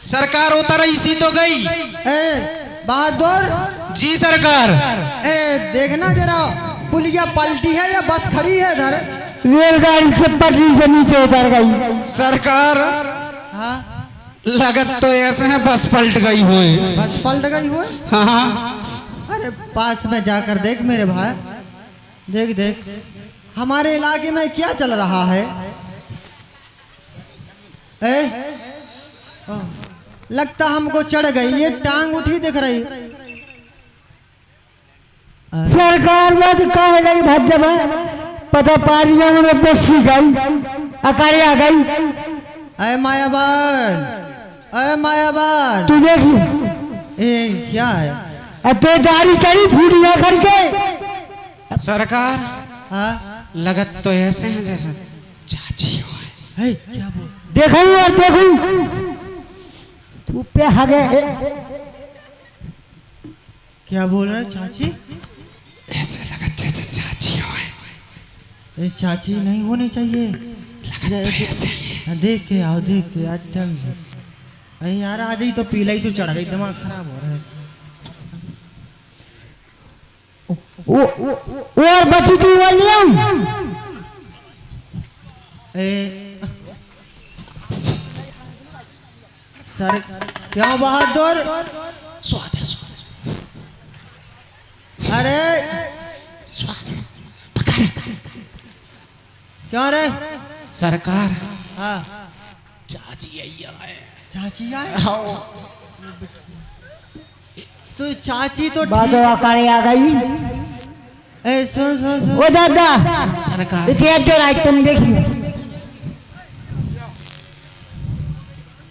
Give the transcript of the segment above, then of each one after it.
सरकार उतर इसी तो गई। बहादुर जी सरकार। देखना जरा पुलिया पलटी है या बस खड़ी है इधर। रेलगाड़ी से पटरी से नीचे उतर गई सरकार। हाँ लगत तो ऐसे है बस पलट गई हुए। बस पलट गई हुए। हाँ अरे पास में जाकर देख मेरे भाई, देख देख हमारे इलाके में क्या चल रहा है। लगता हमको चढ़ गई, ये टांग उठी दिख रही। सरकार बात कह गई भज्जब पता पारियों में बसी गई अकाली आ गई। अय मायाबान, अय मायाबान तू देखी क्या है। तो दारी चढ़ी फूटिया करके। सरकार। हाँ लगत तो ऐसे हैं जैसे चाची हो है। क्या बोल देखो और देखो तू पे हगे। क्या बोल रहे चाची। ऐसे लगत जैसे चाची हो। ये चाची नहीं होनी चाहिए। देख के आओ, देख के अच्छा। अरे यार आज ही तो पीला ही से चढ़ गई, दिमाग खराब हो रहा है। और बची तू वो ले सर क्यों बहादुर। स्वाद है स्वाद। अरे क्यों रे सरकार। हाँ चाची आई है। चाची आए। तो चाची तो बात अकाली आ गई। सुन सुन सुन। ओ दादा सरकार। इतिहास जो राज तुम देखिए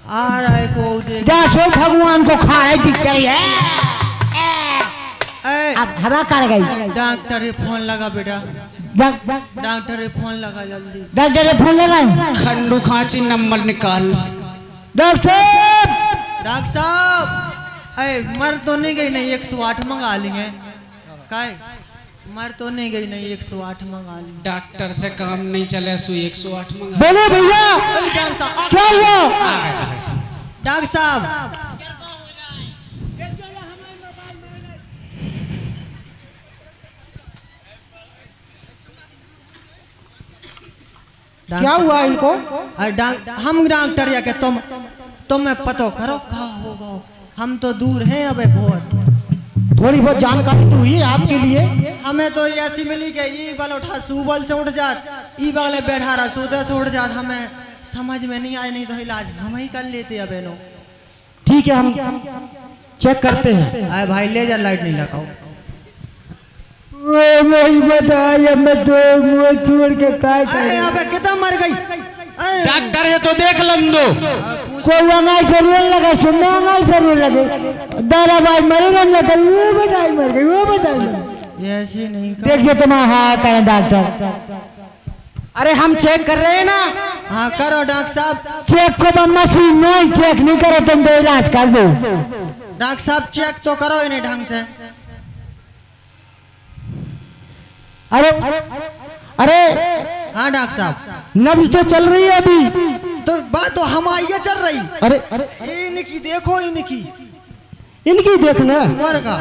आ रहा है को देख। जा सो भगवान को खा रही थी करी है। अब हवा कर गई। डॉक्टर फोन लगा बेटा, डॉक्टर फोन लगा जल्दी। डॉक्टर ने फोन लगाए। खंडू खांची नंबर निकाल। डॉक्टर साहब, डॉक्टर साहब मर तो नहीं गई नहीं 108 मंगा लेंगे। काय मर तो नहीं गई नहीं 108 मंगा लेंगे। डॉक्टर से काम नहीं चले सो 108 मंगा। बोलो भैया क्या हुआ। डॉक्टर साहब क्या हुआ इनको। हम डॉक्टर या के तुम्हें पता करो क्या होगा। हम तो दूर हैं अबे बहुत। थोड़ी बहुत जानकारी तो हुई आपके लिए। हमें तो ऐसी मिली कि ई बल उठा सूबल से उठ जात, ई बगले बैठा रहा सूदे से उठ जात। हमें समझ में नहीं आए, नहीं तो इलाज हम ही कर लेते अबे नो। ठीक है हम चेक करते हैं। आए भाई ले जा, लाइट नहीं लगाओ। वही बताया मैं तो मुंह छोड़ के काय अबे कितना मर गई। डॉक्टर है तो देख लंदो। कोई अंगाई से रोने लगा, सुनने अंगाई से रोने लगे। दादा भाई मरे ना लगा, वो बताई मर गई, वो बताई। ऐसे नहीं कर। देखिए तुम्हारा हाथ है डॉक्टर। अरे हम चेक कर रहे हैं ना। हाँ करो डॉक्टर साहब। चेक को मशीन नहीं चेक नहीं करो, तुम तो इलाज कर दो। डॉक्टर साहब चेक तो करो इन्हें ढंग से। अरे अरे हाँ डॉक्टर साहब नब्ज तो चल रही है अभी। तो बात तो हमारी चल रही। अरे इनकी देखो, इनकी इनकी देखना मर का।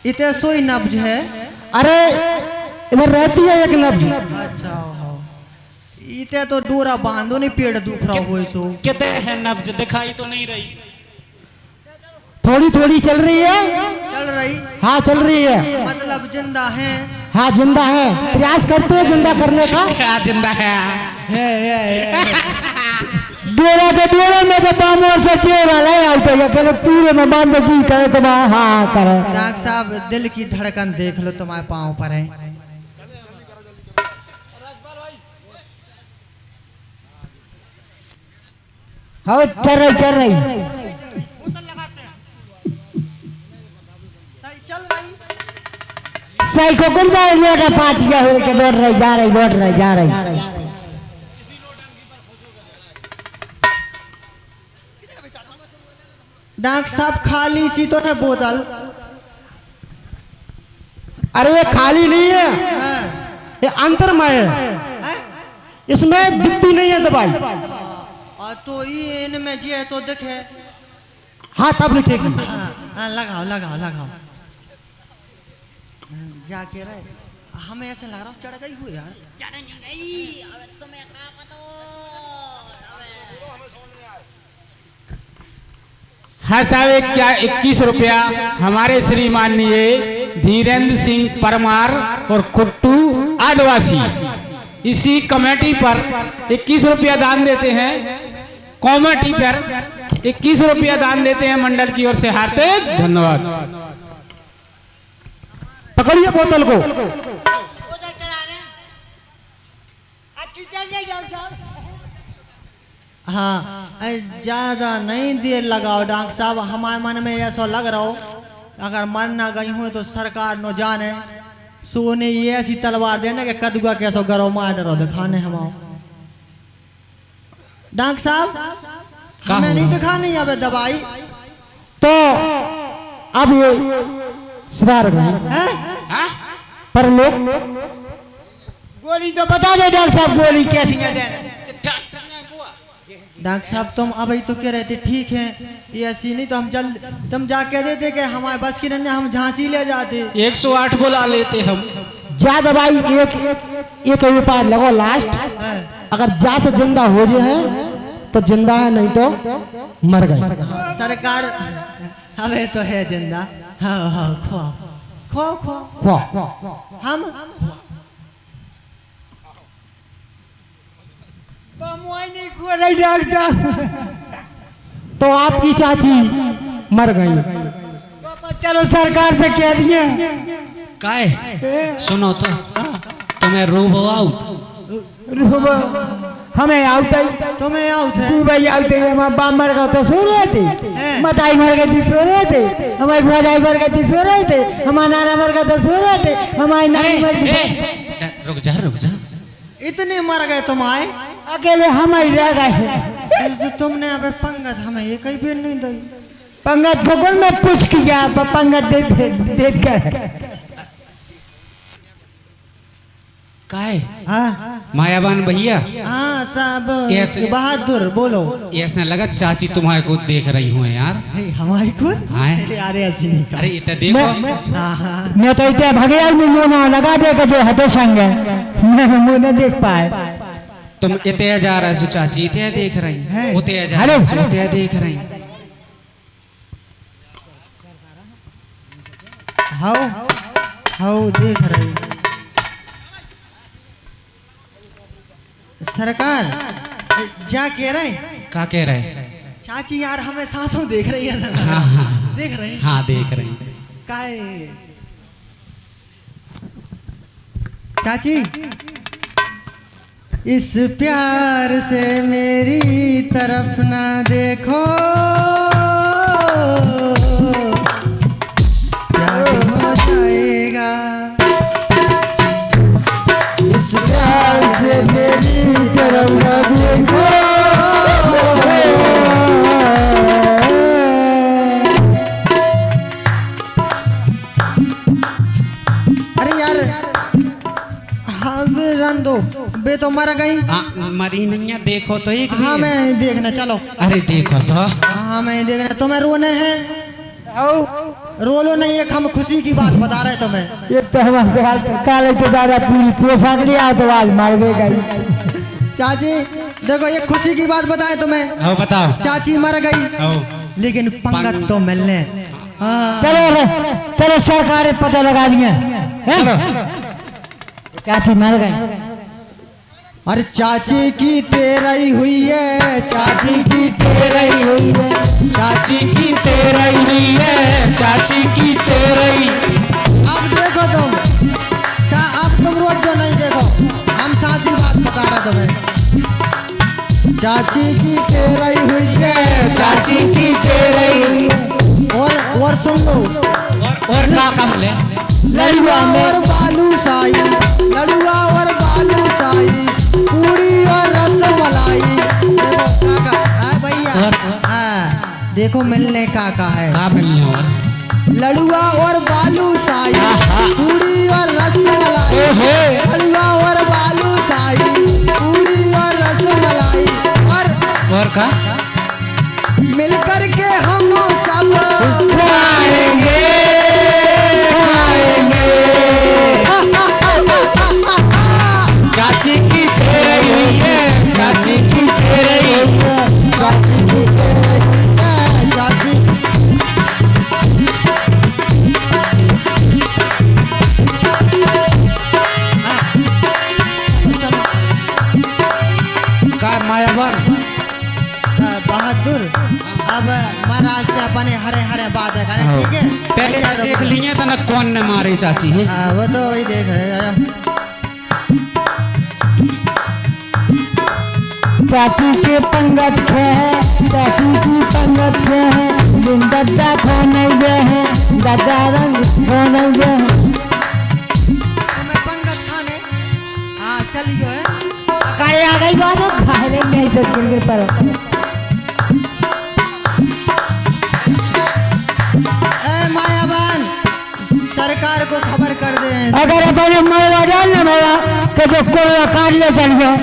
इतने सोई नब्ज है। अरे इधर रहती है एक नब्ज। अच्छा इतने तो डोरा बांधो नहीं, पेड़ दुख रहा हो सो। कितने है नब्ज दिखाई तो नहीं रही। थोड़ी थोड़ी चल रही है। चल रही। हाँ चल रही है, मतलब जिंदा है। हाँ जिंदा है। प्रयास करते हैं जिंदा करने का। क्या जिंदा है। डोरा तो डोरे में तो बाम और से क्यों वाला है आउट है करे पूरे में बांध की करे तो हाँ करे। डॉक्टर साहब दिल की धड़कन देख लो, तुम्हारे पाँव पर है। हाँ चल रही सही चल रही। सही को कुल बार लोटा पाटिया हो के दौड़ रही जा रही, दौड़ रही जा रही। डॉक्टर साहब खाली सी तो है बोतल। अरे ये खाली नहीं है, हाँ। अंतरमय है, हैं? इसमें दिखती नहीं है दवाई। तो ये इनमें जी है तो देखे। हाँ तब लिखेगी। हाँ, लगाओ लगाओ लगाओ। जाके रहे हमें ऐसे लग रहा है चढ़ गई हो यार। चढ़ नहीं गई, अब तुम्हें क्या पता। हाँ साहब, क्या 21 रुपया हमारे श्रीमाननीय धीरेन्द्र सिंह परमार और कुट्टू आदिवासी इसी कमेटी पर 21 रुपया दान देते हैं। कमेटी पर 21 रुपया दान देते हैं मंडल की ओर से। हार्दिक धन्यवाद। पकड़िए बोतल को। उधर चढ़ा दे। अच्छी चल जाए डॉक्टर साहब। हाँ ज्यादा नहीं देर लगाओ डॉक्टर साहब। हमारे मन में ऐसा लग रहा हो अगर मर ना गई हो तो सरकार न जाने सोने ये ऐसी तलवार देने के कदुआ कैसो गरो मार डरो दिखाने हम डॉक्टर साहब। हमें नहीं दिखानी अब दवाई तो अब ये सुधार गई है। पर लोग गोली तो बता दे डॉक्टर साहब, गोली कैसी है देना। डॉक्टर साहब तुम अभी तो कह रहे थे ठीक है ये ऐसी नहीं तो हम जल्द तुम जा कह देते कि हमारे बस की नहीं हम झांसी ले जाते। 108 बुला लेते हम। जा दवाई एक उपाय लगो लास्ट। हैं? अगर जा से जिंदा हो जाए तो जिंदा है, नहीं तो मर गए। सरकार हमें तो है जिंदा। हाँ हाँ खो खो खो वाह हम तो आपकी चाची मर गई। चलो सरकार से कह दिए। काय सुनो तो तुम्हें रोबो आउट। हमें आउट है, तुम्हें आओ थे तू भाई आउट है। हमारे बाप मर गया तो सो रहे थे, हैं? मताई मर गई थी सो रहे थे, हमारी भौजाई मर गई थी सो रहे थे, हमारा नाना मर गया तो सो रहे थे, हमारी नानी मर गई। रुक जा रुक जा। इतने मर गए तुम आए अकेले हम ही रह गए। तो तुमने अबे पंगत हमें ये कहीं भी नहीं दी। पंगत को कौन मैं पूछ किया पंगत देख कर। काय हाँ मायावान भैया हाँ साहब ऐसे- बहादुर बोलो। ऐसा लगा चाची तुम्हारे को देख रही हूँ यार। हे, हमारी खुद हाँ। अरे ऐसी नहीं कर। अरे इतना देखो। हाँ हाँ मैं तो इतने भगया मुंह ना लगा दे के जो हतो संग मैं मुंह न देख पाए। तुम इतने जा रहे हो चाची, इतने देख रही हैं? उतने जा हेलो, रहे हो हेलो। उतने देख रही। हाउ हाउ देख रही सरकार जा कह रहे क्या कह रहे? चाची यार हमें सांसों देख रही है। हाँ हाँ देख रही हाँ देख रही। काय चाची इस प्यार से मेरी तरफ ना देखो प्यार हो जाएगा। इस प्यार से मेरी तरफ ना देखो। अरे यार हाँ रन दो बे तो मर गई। मरी नहीं है, देखो तो एक हाँ मैं देखना चलो। अरे देखो तो। हाँ मैं देखना तुम्हें रोने हैं रो लो नहीं एक हम खुशी की बात बता रहे तुम्हें। ये तो हमारे काले से ज्यादा पूरी पोशाक लिया तो आज मार गई। चाची देखो ये खुशी की बात बताएं तुम्हें। आओ बताओ। चाची मर गई आओ लेकिन पंगत तो मिलने। हाँ चलो चलो सरकार पता लगा दिए हैं? चाची मर गई। अरे चाची की तेरही हुई है चाची की तेरही हुई है चाची की तेरही हुई है, चाची की तेरही। अब देखो अब तुम रोज जो नहीं देखो हम सासी बात बता रहे तुम्हें। चाची की तेरही हुई है चाची की तेरही। और सुन लो और का कम ले लड़ुआ और बालूशाही लड़ुआ और बालूशाही पूरी और रसमलाई। देखो काका भैया हाँ देखो मिलने काका है का मिलने और लड़ुआ और बालूशाही पूरी और रसमलाई लड़ुआ और अपने हरे हरे बात है करे, ठीक है। पहले ऐसा देख रुको। लिए तो ना कौन न मारे चाची है। वो तो वही देख रहे हैं। चाची के पंगत खे चाची की पंगत खे दिन दादा खाने गए हैं दादा रंग खाने गए हैं। तुम्हें पंगत खाने हाँ चलियो है। करे आ गई बात खा ले नहीं तो किंगे पर ए मायावान सरकार को खबर कर दे। अगर अपने मोबाइल डाल ना मेरा तो जो कोई काट ले चल जाओ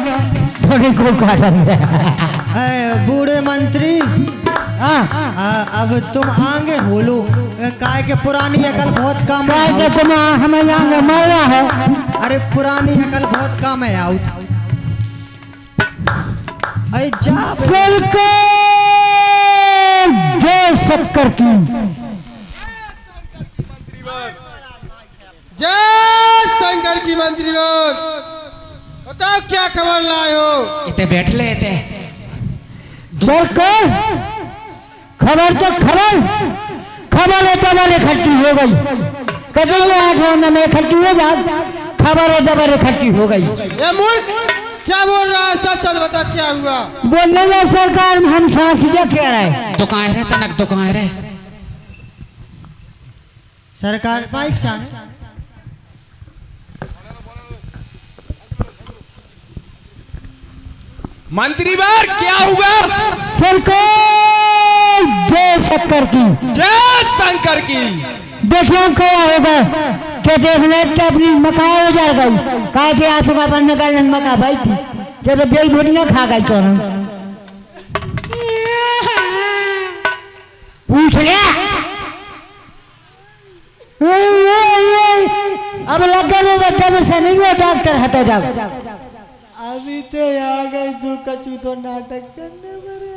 थोड़ी को काट बूढ़े मंत्री अब तुम आगे बोलो काय के पुरानी अकल बहुत कम है। क्या तुम हमें यहाँ मारा है। अरे पुरानी अकल बहुत कम है आउट। अरे जा बिल्कुल जय शक्कर की जय शंकर की मंत्री बताओ क्या खबर लाए हो। इतने बैठ ले इतने बिल्कुल खबर तो खबर है तो हमारे इकट्ठी हो गई कभी 8 में इकट्ठी हो जा खबर है जब इकट्ठी हो गई। ये मूर्ख क्या बोल रहा है, सच सच बता क्या हुआ। बोलने में सरकार हम सांस क्या कह रहे हैं। तो कहाँ रहे तनक तो कहाँ रहे सरकार बाइक चाहे मंत्री बार क्या हुआ। सरकार जय शक्कर की जय शंकर की। देखिए क्या होगा कि देखने के अपनी मका हो जा गई कहा कि आंसू का बनने का मका भाई थी जो तो बेल भुनिया खा गई कौन पूछ लिया। अब लगा में बच्चा में से नहीं हो डॉक्टर हटे जाओ। अभी तो आ गए जो कचू तो नाटक करने पड़े।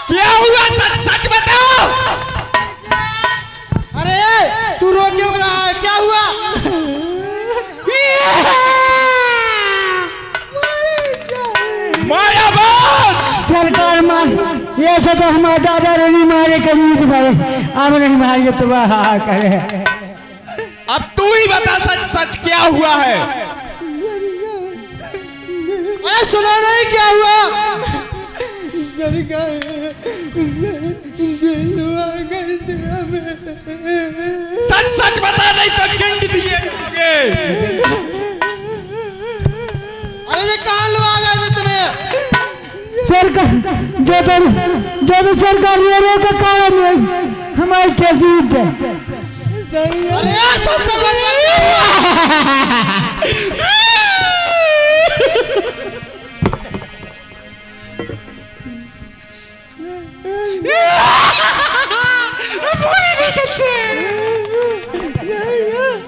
क्या हुआ सच सच बताओ। अरे तू रो क्यों रहा है, क्या हुआ। सरकार मार ये से तो हमारे दादा नहीं मारे कभी से मारे अब नहीं मारे तो वह करे। अब तू ही बता सच सच क्या हुआ है। अरे सुना नहीं क्या हुआ। सरकार जेल आ गए थे हमें। सच सच बता नहीं तो किंड दिए जाओगे। अरे ये कहाँ लगा गए थे तुम्हें। सरकार जो सरकार रे का कारण है हमारी कैसी इज्जत। अरे सच सच बता।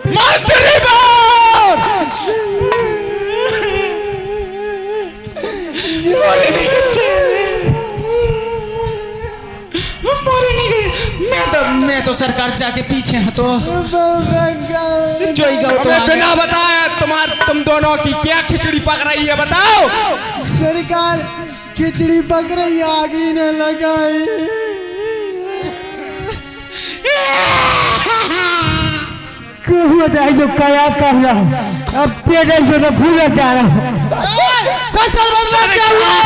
मंत्री बार मैं तो सरकार जाके पीछे है तो जो ही गौ तो बिना बताया तुम दोनों की क्या खिचड़ी पक रही है बताओ। सरकार खिचड़ी पक रही आगी न लगाई। क्यों बताए जो क्या कर रहा हूँ अब पेट से तो फूल जा रहा हूँ। क्या हुआ।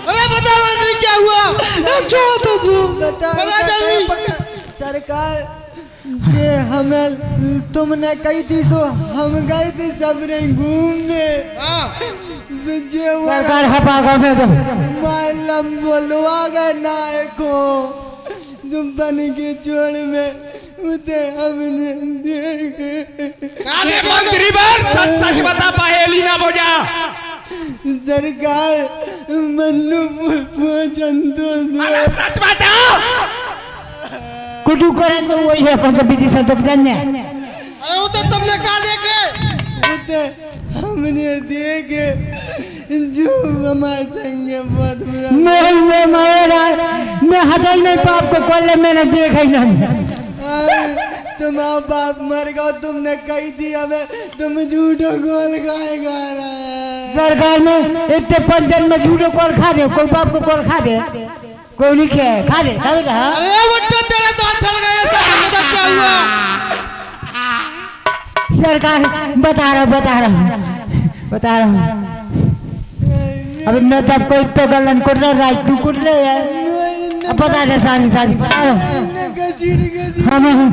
अरे बता मंत्री क्या हुआ। बता जल्दी। सरकार ये हमें तुमने कही थी सो हम गए थे सबने घूमने। सरकार हपा में तो मालम बोलवा गए नाय को तुम बन के चोर में उते हमने अरे मंत्री बार सच सच बता पहेली ना बोझा। सरकार मन्नू चंदो सच बताओ। कुछ करें तो वही है अपन बीती से तो जाने। अरे वो तो तुमने कहा देखे। उते हमने देखे जो हमारे संगे बहुत बुरा। मैं मारा मैं हटाई नहीं पाप को पहले मैंने देखा ही नहीं। तुम्हारा बाप मर गया तुमने कही थी हमें तुम झूठो गोल गाएगा। सरकार में इतने पंचन में जूडो कॉल खा दे, कोई बाप को कॉल खा दे, कोई नहीं खा दे हाँ? अरे बुट्टू तेरे तो चल गए सब क्या हुआ? सरकार बता रहा हूँ अभी मैं तब कोई तो गलन कर रहा राइट तू कर रहे है अब बता दे सारी बता रहा हम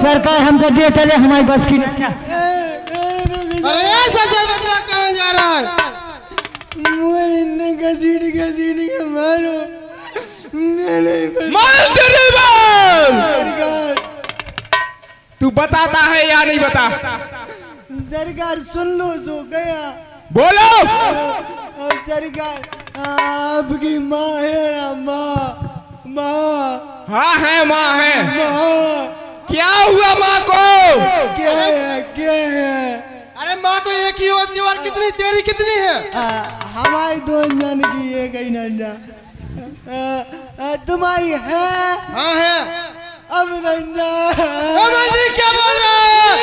सरकार हमको दे चले हमारी बस की अरे ऐसा बदला कहाँ जा रहा है? मारो तू बताता है या नहीं बता? सरकार सुन लो जो गया बोलो। और सरकार आपकी माँ है ना माँ हाँ है माँ है। माँ क्या हुआ माँ को? क्या है अरे माँ तो एक ही होती है और कितनी तेरी कितनी है? हमारी दो जन की एक ही नंदा तुम्हारी है? हाँ है। अब नंदा मंत्री क्या बोल रहे हैं?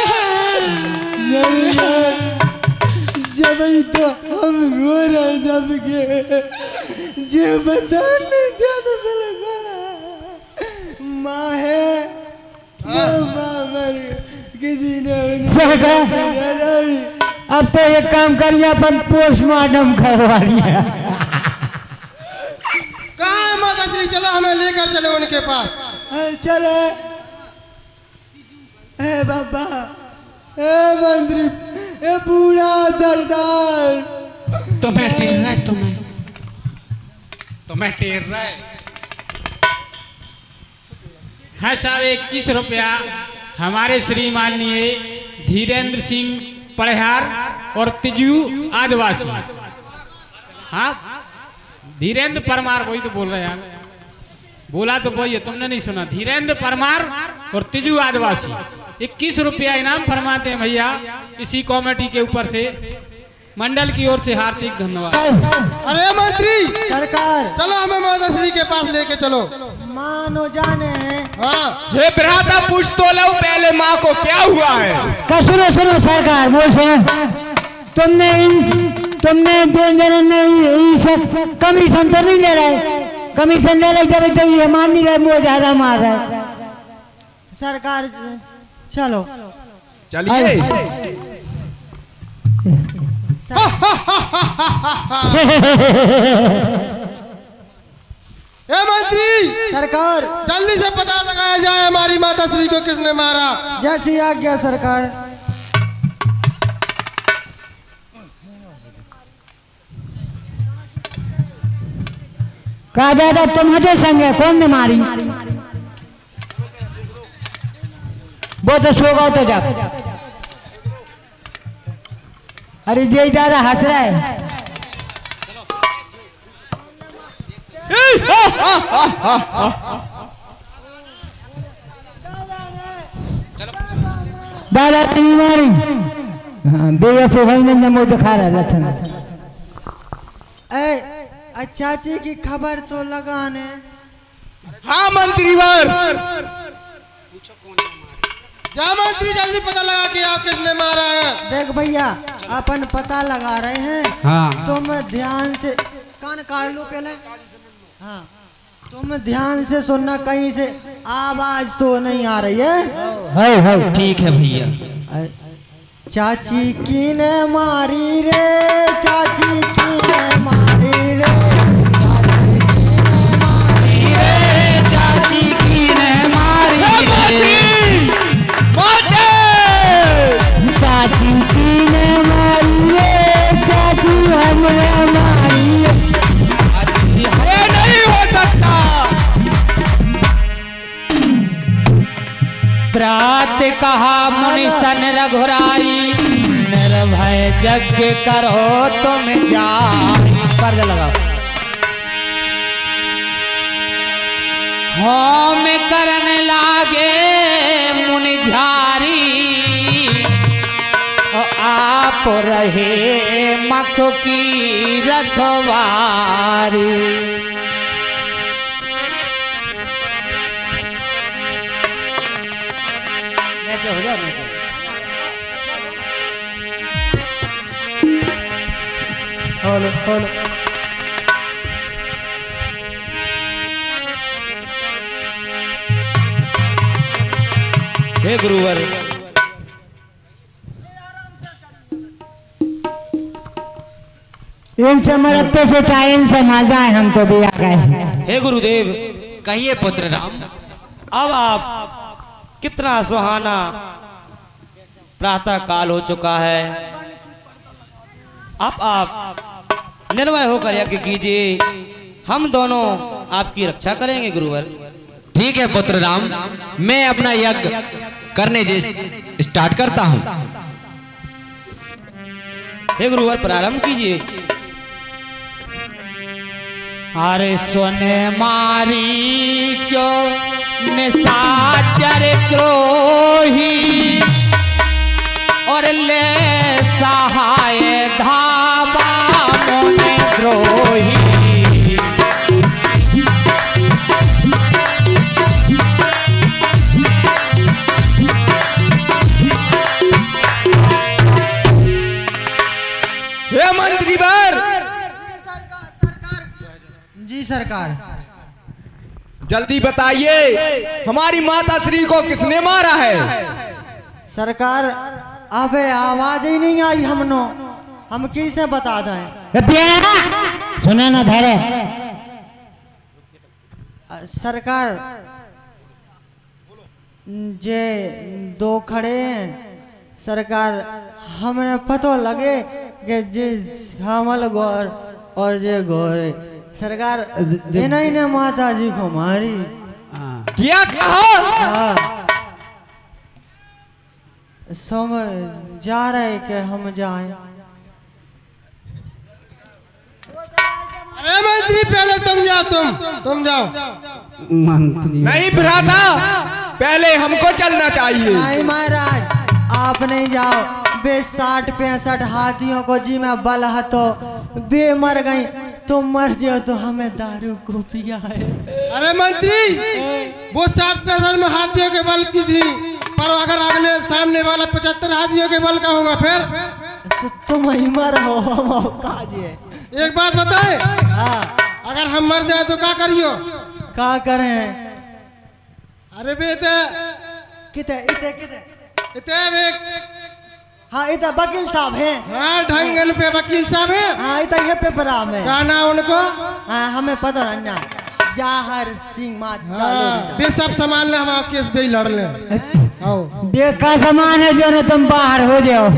जब ही तो हम रो रहे जब के जे बता नहीं क्या तो माँ है माँ मर किसी ने अब तो एक काम करिए अपन पोस्टमार्टम करवा लिया कहाँ है माता श्री? चलो हमें लेकर चलो उनके पास। चले ए बाबा ए मंत्री ए बूढ़ा सरदार तुम्हें टेर रहा है तुम्हें टेर रहा है। है साहब 21 रुपया हमारे श्रीमाननीय धीरेन्द्र सिंह पढ़ियार और तिजू आदिवासी। हाँ धीरेन्द्र परमार वही तो बोल रहे यार, बोला तो वही है, तुमने नहीं सुना। धीरेन्द्र परमार और तिजू आदिवासी 21 रुपया इनाम फरमाते हैं भैया इसी कमेटी के ऊपर से। मंडल की ओर से हार्दिक धन्यवाद। अरे मंत्री सरकार चलो हमें माता श्री के पास लेके चलो। मानो जाने हैं। हाँ हे भ्राता पूछ तो लो पहले माँ को क्या हुआ है? सुनो सरकार बोल तुमने दो जनों ने कमीशन तो नहीं ले रहे, कमीशन ले रहे जब तो ये मान नहीं रहे, वो ज्यादा मार रहा है। सरकार चलो चलिए। ए मंत्री सरकार जल्दी से पता लगाया जाए हमारी माता श्री को किसने मारा। जैसी आज्ञा सरकार। कहा दादा तुम्हारे संग है, कौन ने मारी? वो तो सो गो तो जा। अरे जय दादा हंस रहा है। दादा नहीं मारी। हाँ बेया से भाई ने नमो दिखा रहा है लक्षण। चाची की खबर तो लगाने। हाँ मंत्री वर जा मंत्री जल्दी पता लगा के आओ किसने मारा है। देख भैया अपन पता लगा रहे हैं। हाँ तुम ध्यान से कान काट लो पहले। हाँ तुम ध्यान से सुनना, कहीं से आवाज तो नहीं आ रही है। ठीक है भैया। चाची की ने मारी रे, चाची की ने मारी रे, चाची की ने मारी रे, चाची की ने मारी रे, चाची हमने मारी रे। ये नहीं हो सकता। प्रात कहा मुनिसन रघुराई, निर्भय यज्ञ करो तुम जाई। पर्दा लगाओ। होम करन लागे मुनि झारी, और आप रहे मख की रखवारी। हो जाओ खोलो खोलो। हे गुरुवर, इनसे मरते से टाइम से मजा है, हम तो भी आ गए। हे गुरुदेव, कहिए पुत्र राम। अब आप कितना सुहाना प्रातः काल हो चुका है। अब आप निर्भय होकर यज्ञ कीजिए, हम दोनों आपकी रक्षा करेंगे गुरुवर। ठीक है पुत्र राम, मैं अपना यज्ञ करने स्टार्ट करता हूँ। हे गुरुवर, प्रारंभ कीजिए। अरे सोने मारी क्यों निशाचर द्रोही और ले सहाय धावा मोने द्रोही। हे मंत्री वर, जी सरकार। जल्दी बताइए, हमारी माता श्री को किसने मारा है? सरकार अबे आवाज ही नहीं आई हमनो, हम कैसे बता दें? सुना ना धैर्य। सरकार जे दो खड़े हैं सरकार, हमें पता लगे कि जे हमल गौर और जे गौरे सरकार इन्हीं ने माता जी को मारी। क्या कहा? हाँ, समझ जा रहे कि हम जाएं। अरे मंत्री पहले तुम जाओ, तुम जाओ। नहीं भ्राता, पहले हमको चलना चाहिए। नहीं महाराज, आप नहीं जाओ। बे 60-65 हाथियों को जी में बल है तो बे मर गई, तुम मर जाओ तो हमें दारू को पिया है। अरे मंत्री, वो 60-65 में हाथियों के बल की थी, पर अगर अगले सामने वाला 75 हाथियों के बल का होगा फिर तो तुम ही मर हो, हम काजे। एक बात बताए, हाँ, अगर हम मर जाए तो क्या करियो? क्या करें? अरे बेटे, किते इते किते इते हाँ इते वकील साहब हैं। हाँ, ढंगन पे वकील साहब है। हाँ इते ये पेपरा में गाना उनको। हाँ हमें पता नहीं ना। जाहर सिंह मात हाँ, बे सब सामान ले, हम केस भी लड़ ले। आओ। देखा सामान है जो ना, तुम बाहर हो जाओ।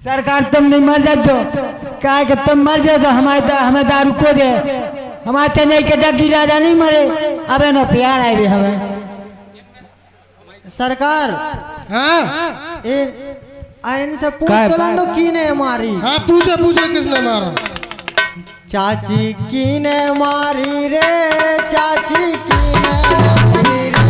सरकार तुम नहीं मर जाओ तो क्या कि तुम मर जाओ तो हमें दारू को दे। हमारे चेन्नई के डग्गी राजा नहीं मरे, अब नो प्यार आए हमें। सरकार हाँ इनसे पूछ तो लंदो की ने मारी। हाँ, पूछो पूछो किसने मारा? चाची की ने मारी रे, चाची की ने मारी रे।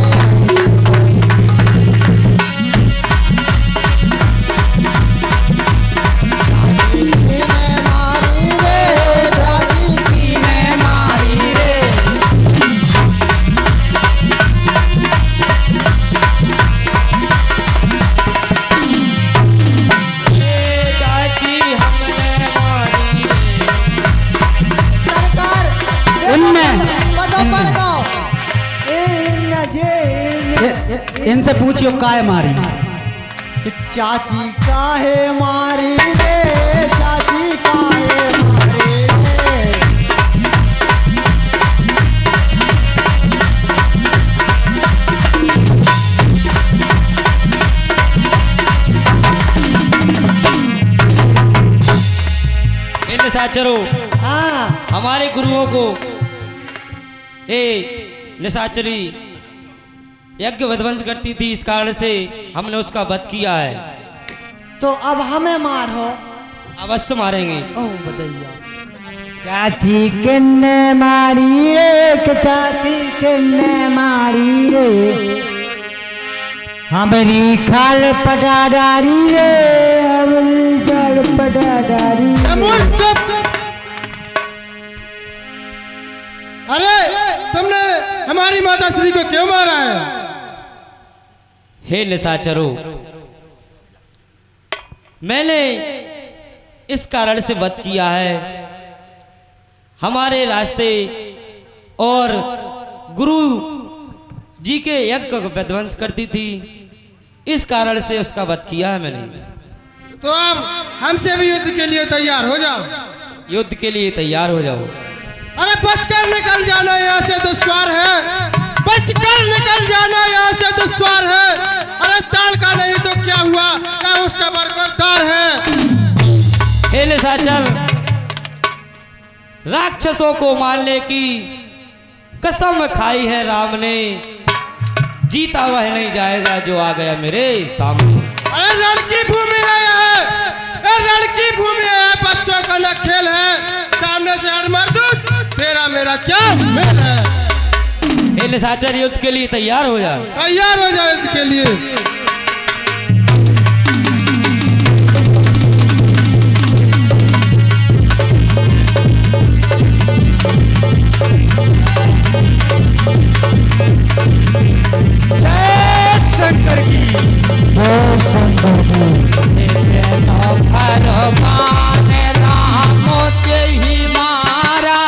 इनसे पूछियो काय मारी। कि चाची काहे मारी रे, चाची काहे मारी रे। इन निशाचरों, हाँ हमारे गुरुओं को ए निशाचरी यज्ञ विध्वंस करती थी, इस कारण से हमने उसका वध किया है। तो अब हमें मारो। अवश्य मारेंगे। ओ बदैया, चाची किन्ने मारी रे, कि चाची किन्ने मारी रे। हमारी खाल पटादारी रे, हमारी खाल पटादारी रे। चुप। अरे तुमने हमारी माता श्री को क्यों मारा है? हे निशाचरों, मैंने इस कारण से वध किया है, हमारे रास्ते और गुरु जी के यज्ञ को विध्वंस करती थी, इस कारण से उसका वध किया है मैंने। तो अब हमसे भी युद्ध के लिए तैयार हो जाओ। युद्ध के लिए तैयार हो जाओ। अरे बचकर निकल जाना यहाँ से, दुश्वार है। बचकर निकल जाना यहाँ से, दुश्वार है। अरे ताल का नहीं तो क्या हुआ, क्या उसका बरकरार है। हे निशाचर, राक्षसों को मारने की कसम खाई है राम ने, जीता वह नहीं जाएगा जो आ गया मेरे सामने। अरे रण की भूमि है यह, रण की भूमि है, बच्चों का न खेल है। सामने से हट मर्दूद, तेरा मेरा क्या मेल है। हे निशाचर, युद्ध के लिए तैयार हो जा। तैयार हो जाओ युद्ध के लिए। शंकर की ही मारा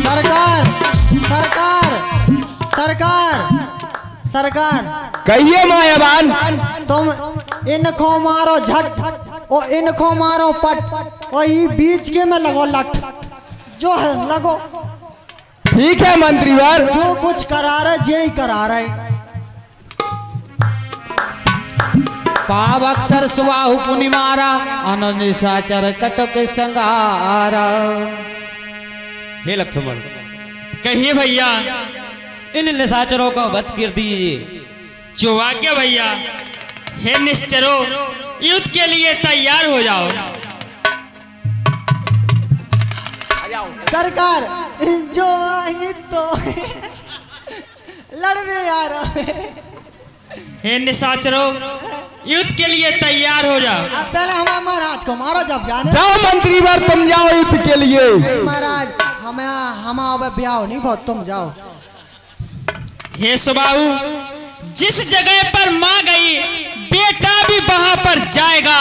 सरकार सरकार सरकार सरकार, कहिए मायावान। तुम इनको मारो झट और इनको मारो पट, और ये बीच के में लगो लट, जो है लगो। ठीक है मंत्रीवर। जो कुछ करा रहे यही करा रहे। पाव अक्षर सुबाहु पुनि मारा, अनिशाचर कटक संगारा। हे लक्ष्मण, कहिए भैया, इन निशाचरों का वध कर दीजिए। जो आज्ञा भैया। हे निश्चरो, युद्ध के लिए तैयार हो जाओ। सरकार जो आई तो लड़वे यार। हे निशाचरो, युद्ध के लिए तैयार हो जाओ। अब पहले हमारे महाराज को मारो, जब जाने। जाओ मंत्रीवर, तुम जाओ युद्ध के लिए। नहीं महाराज, हमारा ब्याह नहीं बहुत, तुम जाओ। हे सुबाहु, जिस जगह पर माँ गई, बेटा भी वहां पर जाएगा।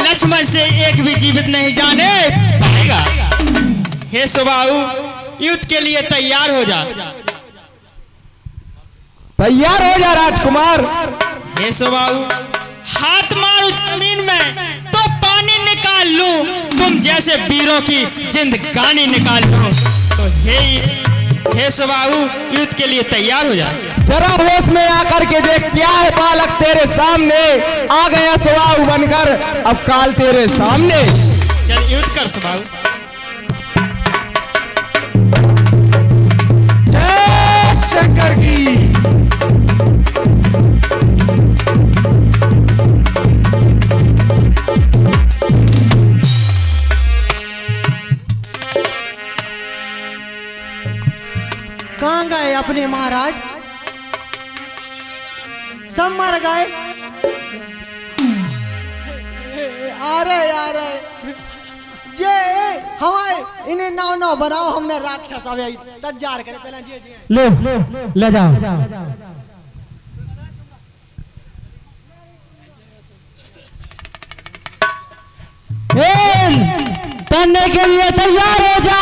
लक्ष्मण से एक भी जीवित नहीं जाने पाएगा। हे सुबाहु, युद्ध के लिए तैयार हो जा। तैयार हो जा राजकुमार। हे सुबाहु, हाथ मारो जमीन में तो पानी निकाल लूं, तुम जैसे वीरों की जिंदगानी निकाल लूं। तो हे सुबाहु, युद्ध के लिए तैयार हो जा। जरा होश में आकर के देख, क्या है बालक तेरे सामने। आ गया सुबाहु बनकर, अब काल तेरे सामने। चल युद्ध कर सुबाहु। जय शंकर की। कहाँ गए अपने महाराज? सब मर गए। आ रहे जे हमारे इन्हें नाव बनाओ, हमने राक्षस अब तैयार करे पहले जे ले जाओ। तैरने के लिए तैयार हो जा।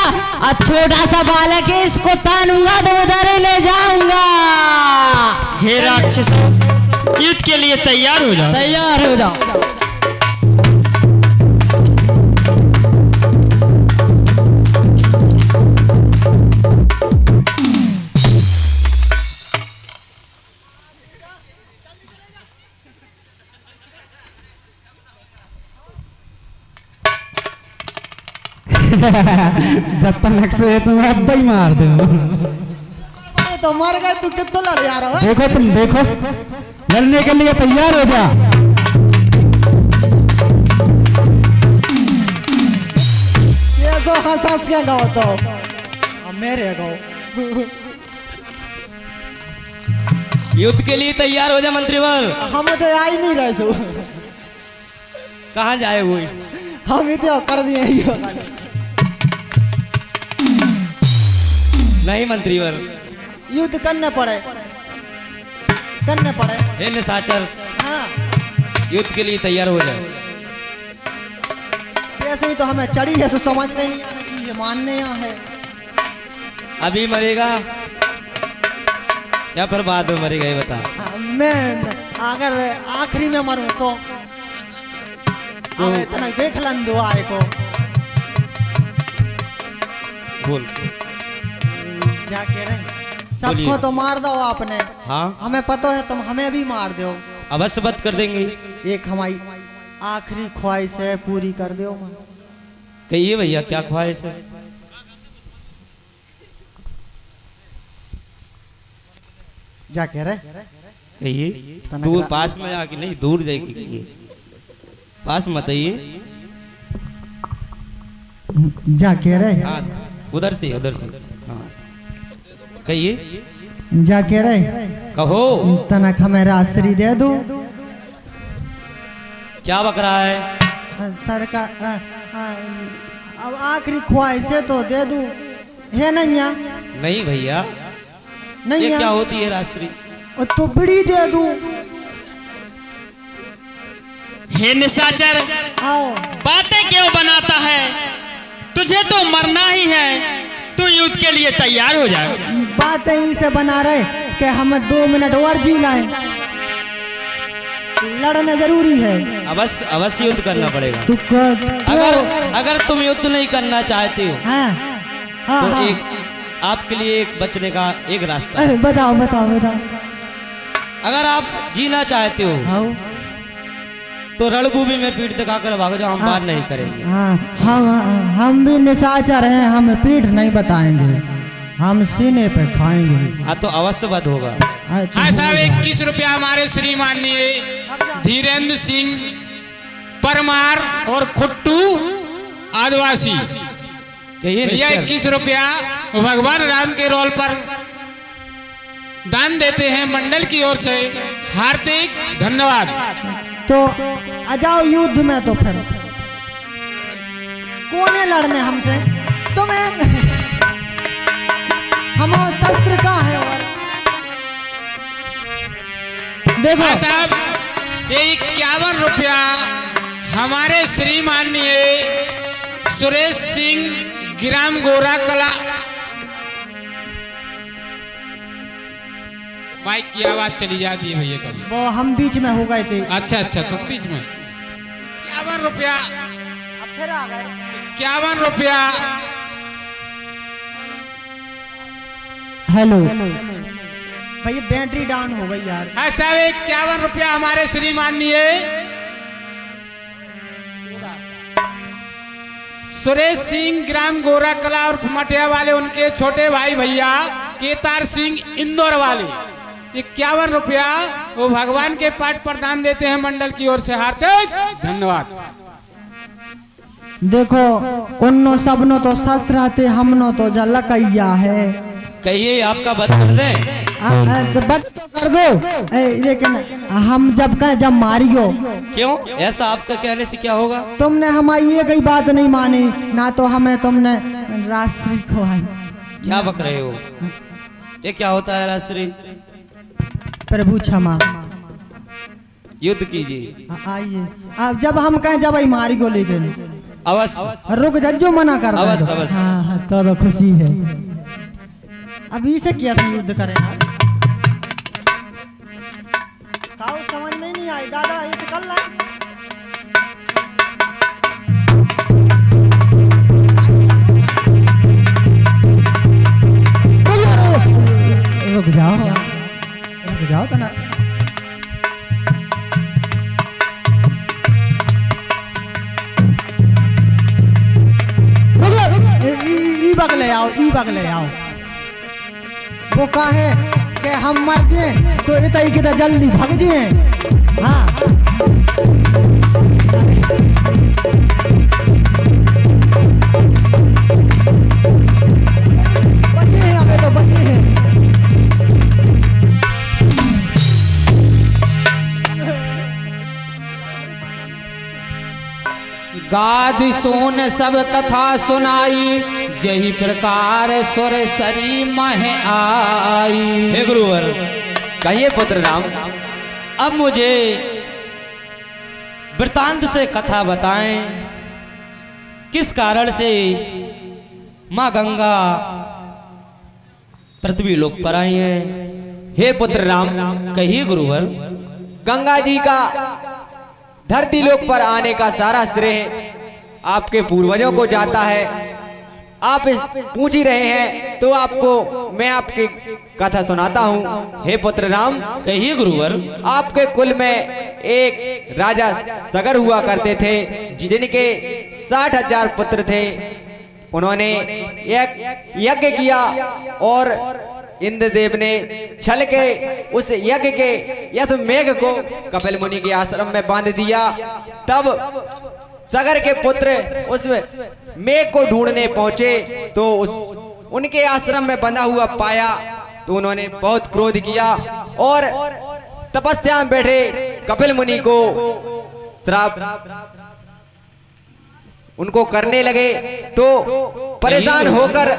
अब छोटा सा बालक है, इसको तानूंगा तो उधर ही ले जाऊंगा। हे राक्षसों, युद्ध के लिए तैयार हो जाओ। तैयार हो जाओ। जब तक से तुम अब ही मार दो। तो मर गए, तू कितना लड़ जा रहा है? देखो तुम देखो, लड़ने के लिए तैयार हो जा। ये तो हंस क्या गाओ तो मेरे गाओ। युद्ध के लिए तैयार हो जा मंत्रीवर। हम तो आ ही नहीं रहे सो। कहाँ जाए वो? हम तो कर दिए ही होगा। नहीं मंत्रीवर, युद्ध करने पड़े। करने पड़े। हे निशाचर, हाँ युद्ध के लिए तैयार हो जाओ। ऐसे ही तो हमें चढ़ी है, तो समझ में नहीं आना कि ये मानने यहाँ है। अभी मरेगा या फिर बाद में मरेगा, ये बता। मैं अगर आखिरी में मरूं तो अब इतना देख लन दो आए को बोल। क्या कह रहे हैं? सबको बोलिए। तो मार दो आपने, हाँ हमें पता है तुम हमें भी मार दो। अवश्य बद कर देंगे। एक हमारी आखिरी ख्वाहिश है, पूरी कर दो। कहिए भैया, क्या ख्वाहिश है? क्या कह रहे? कहिए। दूर पास में आके नहीं, दूर जाके कहिए, पास मत आइए। जा कह रहे? हाँ उधर से, उधर से। हाँ कहिए। जा कह रहे? कहो। तनक हमें राशि दे दो। क्या बक रहा है? सरकार अब आखिरी ख्वाहिश है तो दे दूं, है नहीं या? नहीं भैया, नहीं ये या? क्या होती है राशि? और तो बड़ी दे दूं। हे निशाचर, आओ। बातें क्यों बनाता है? तुझे तो मरना ही है, तू युद्ध के लिए तैयार हो जाए। बात यहीं से बना रहे कि हमें 2 मिनट और जी लाए, लड़ना जरूरी है। अवश्य अवश्य युद्ध करना पड़ेगा। अगर अगर तुम युद्ध नहीं करना चाहते हो हाँ हाँ तो हाँ। एक आपके लिए एक बचने का एक रास्ता है। बताओ बताओ बताओ। अगर आप जीना चाहते हो आओ। तो रणभूमि में पीठ दिखाकर भाग जाओ, हम बात नहीं करेंगे। हाँ हम भी निशाचर हैं, हम पीठ नहीं बताएंगे, हम सीने पे खाएंगे। हाँ तो अवश्य वध होगा। हाँ साहब, 21 रुपया हमारे श्रीमाननीय धीरेन्द्र सिंह परमार और खुट्टू आदिवासी। कहिए भैया निश्चर। 21 रुपया भगवान राम के रोल पर दान देते हैं मंडल की ओर से, हार्दिक धन्यवाद। तो आ जाओ युद्ध में। तो फिर कौन है लड़ने हमसे? तुम्हें हमारा शस्त्र कहाँ है? और देखो हाँ साहब, ये 51 रुपया हमारे श्रीमाननीय सुरेश सिंह ग्राम गोरा कला। माइक की आवाज चली जाती है भैया कभी। वो हम बीच में हो गए थे। अच्छा अच्छा, तो बीच में 51 रुपया, अब फिर आ गए। 51 रुपया। हेलो भैया, बैटरी डाउन हो गई यार। हाँ साहब, 51 रुपया हमारे श्रीमाननीय सुरेश सिंह ग्राम गोरा कला और मटिया वाले, उनके छोटे भाई भैया केतार सिंह इंदौर वाले, 51 रुपया वो भगवान के पाठ पर दान देते हैं मंडल की ओर से, हार्दिक धन्यवाद। देखो उन्नो सबनो तो शस्त्र आते, हमनो तो जलकैया है। कहिए आपका वध कर दें। तो बस तो कर दो, लेकिन हम जब मारियो। क्यों? ऐसा आपका कहने से क्या होगा? तुमने हमारी ये कई बात नहीं मानी ना, तो हमें तुमने राशि खुआई। क्या बक रहे हो? ये क्या होता है राशि? प्रभु क्षमा। युद्ध कीजिए। आइए, अब जब हम कहें जब मारी को लेकिन अवश्य। रुक जज्जो मना कर रहा है। अवश्य अवश्य। हाँ तो खुशी है। अभी से क्या युद्ध करें? खाओ, समझ में नहीं आई दादा, ऐसे कर ला। रुक जाओ तो ना। ई बगले आओ, ई बगले आओ। वो कहे कि हम मर गए तो इतनी की तो जल्दी भाग जाए। हाँ बचे हैं, अबे तो बचे हैं। गादि सोन सब कथा सुनाई, जही प्रकार सुर सरी मह आई। हे गुरुवर, कहिए पुत्र राम। अब मुझे वृतांत से कथा बताएं, किस कारण से माँ गंगा पृथ्वी लोक पर आई हैं। हे पुत्र राम, कहिए गुरुवर। गंगा जी का धरती लोक पर आने का सारा श्रेय आपके पूर्वजों को जाता है। आप पूछ ही रहे हैं तो आपको मैं आपकी कथा सुनाता हूँ। हे पुत्र राम, कहिए गुरुवर। आपके कुल में एक राजा सगर हुआ करते थे, जिनके 60,000 पुत्र थे। उन्होंने एक यज्ञ किया और इंद्रदेव ने छल के उस यज्ञ के यश मेघ को कपिल मुनि के आश्रम में बांध दिया। तब सगर के पुत्र उस मेघ को ढूंढने पहुंचे तो उनके आश्रम में बंधा हुआ पाया तो उन्होंने बहुत क्रोध किया और तपस्या में बैठे कपिल मुनि को श्राप उनको करने लगे। तो परेशान होकर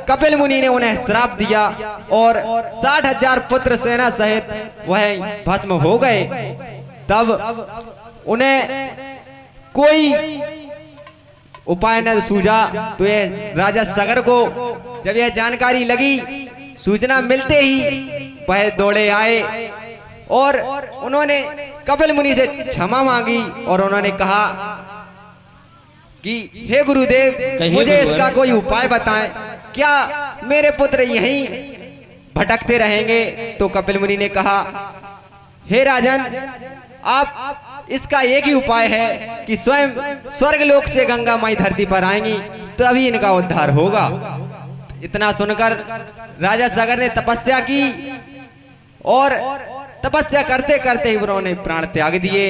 कपिल मुनि ने उन्हें श्राप दिया और 60,000 पुत्र सेना सहित वह भस्म हो गए। तब उन्हें कोई उपाय न सूझा तो ये राजा सगर को जब यह जानकारी लगी, सूचना मिलते ही वह दौड़े आए और उन्होंने कपिल मुनि से क्षमा मांगी और उन्होंने कहा कि हे गुरुदेव, मुझे इसका कोई उपाय बताएं, क्या मेरे पुत्र यहीं भटकते रहेंगे? तो कपिल मुनि ने कहा, हे राजन, आप इसका एक ही उपाय है कि स्वयं स्वर्ग लोक से गंगा माई धरती पर आएंगी तो अभी इनका उद्धार होगा। इतना सुनकर राजा सागर ने तपस्या की और तपस्या करते करते ही उन्होंने प्राण त्याग दिए।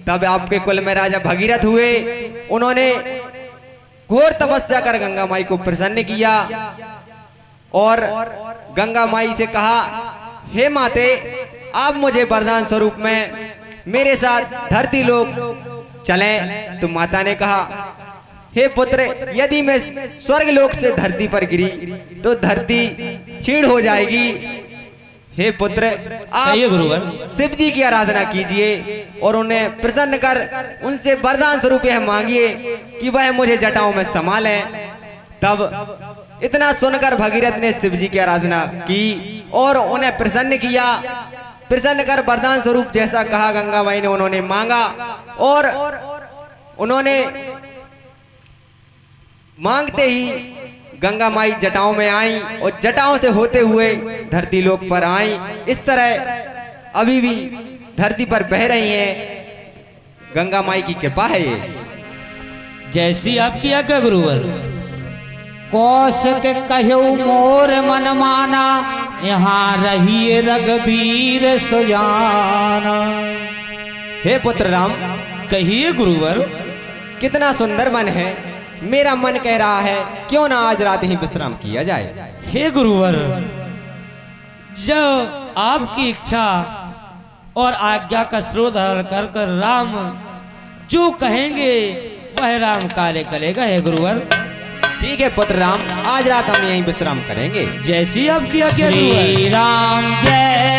तब आपके कुल में राजा भगीरथ हुए। उन्होंने घोर तपस्या कर गंगा माई को प्रसन्न किया और गंगा माई से कहा, हे माते, आप मुझे वरदान स्वरूप में मेरे साथ धरती लोक चलें। तो माता ने कहा, हे पुत्र, यदि मैं स्वर्ग लोक से धरती पर गिरी तो धरती छीड़ हो जाएगी। हे पुत्र, आप शिव जी की आराधना कीजिए और उन्हें प्रसन्न कर उनसे वरदान स्वरूप यह मांगिए कि वह मुझे जटाओं में समा लें। तब इतना सुनकर भगीरथ ने शिव जी की आराधना की और उन्हें प्रसन्न किया। प्रसन्न कर वरदान स्वरूप जैसा कहा गंगा माई ने उन्होंने मांगा और उन्होंने मांगते ही गंगा माई जटाओं में आई और जटाओं से होते हुए धरती लोक पर आई। इस तरह अभी भी धरती पर बह रही हैं। गंगा माई की कृपा है ये। जैसी आपकी आज्ञा गुरुवर। कौशिक कहु मोर मन माना, यहाँ रहिए रघुबीर सुजाना। हे पुत्र राम, कहिए गुरुवर। कितना सुंदर मन है। मेरा मन कह रहा है क्यों ना आज रात ही विश्राम किया जाए। हे गुरुवर, जब आपकी इच्छा और आज्ञा का स्रोत धारण कर कर राम जो कहेंगे वह राम कार्य करेगा। हे गुरुवर। ठीक है पुत्र राम, आज रात हम यहीं विश्राम करेंगे। जैसी आपकी आज्ञा। श्री राम जय